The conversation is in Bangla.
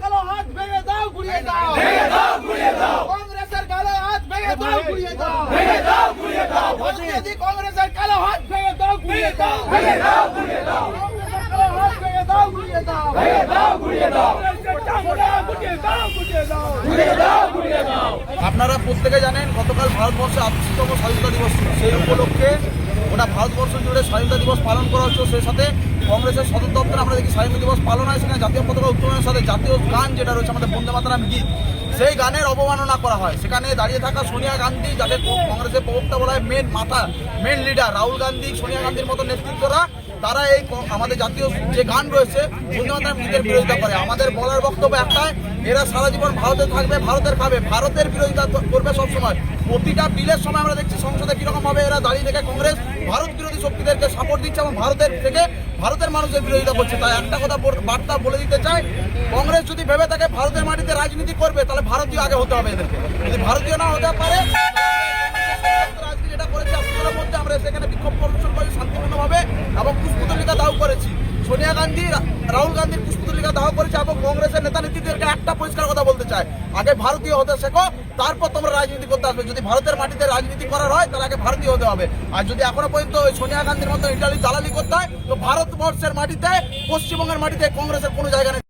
কালো হাত ভেঙে দাও, গুড়িয়ে দাও, কংগ্রেসের কালো হাত ভেঙে দাও, গুড়িয়ে দাও, কংগ্রেসের কালো হাত ভেঙে দাও, গুড়িয়ে দাও, কালো হাত ভেঙে দাও, গুড়িয়ে দাও। আপনারা প্রত্যেকে জানেন গতকাল ভারতবর্ষে ৮৮তম স্বাধীনতা দিবস ছিল। সেই উপলক্ষে ওটা ভারতবর্ষ জুড়ে স্বাধীনতা দিবস পালন করা হচ্ছে। সেই সাথে কংগ্রেসের সদর দপ্তরে আমরা দেখি স্বাধীনতা দিবস পালন হয়, সেখানে জাতীয় পতাকা উত্তোলনের সাথে জাতীয় গান যেটা রয়েছে আমাদের বন্দে মাতরম গীত, সেই গানের অবমাননা করা হয়। সেখানে দাঁড়িয়ে থাকা সোনিয়া গান্ধী, যাদের কংগ্রেসের প্রবক্তা বলা হয়, মেন লিডার রাহুল গান্ধী, সোনিয়া গান্ধীর মতো নেতৃত্বরা, তারা এই আমাদের জাতীয় যে গান রয়েছে বন্দে মাতরম গীতের বিরোধিতা করে। আমাদের বলার বক্তব্য একটাই, এরা সারা জীবন ভারতে থাকবে, ভারতের খাবে, ভারতের বিরোধিতা করবে সবসময়। প্রতিটা বিলের সময় আমরা দেখছি সংসদে কিরকম ভাবে এরা দাঁড়িয়ে থেকে কংগ্রেস ভারত বিরোধী শক্তিদেরকে সাপোর্ট দিচ্ছে এবং ভারতের থেকে ভারতের মানুষের বিরোধিতা করছে। তাই একটা কথা বার্তা বলে দিতে চাই, কংগ্রেস যদি ভেবে থাকে ভারতের মাটিতে রাজনীতি করবে, তাহলে ভারতীয় আগে হতে হবে এদেরকে। যদি ভারতীয় না হতে পারে, রাজনীতি যেটা করেছে আপনাদের মধ্যে, আমরা সেখানে বিক্ষোভ প্রদর্শন করেছি শান্তিপূর্ণভাবে এবং পুষ্পতলিকা দাহ করেছি। সোনিয়া গান্ধী, রাহুল গান্ধীর পুষ্পতলিকা দাহ করেছে এবং কংগ্রেসের নেতা নেত্রীদেরকে একটা পরিষ্কার কথা বলতে চায়, আগে ভারতীয় হতে শেখো, তারপর তোমরা রাজনীতি করতে আসবে। যদি ভারতের মাটিতে রাজনীতি করার হয়, তাহলে আগে ভারতীয় হতে হবে। আর যদি এখনো পর্যন্ত সোনিয়া গান্ধীর মতো ইটালি দালালি করতে হয়, তো ভারতবর্ষের মাটিতে, পশ্চিমবঙ্গের মাটিতে কংগ্রেসের কোনো জায়গা নেই।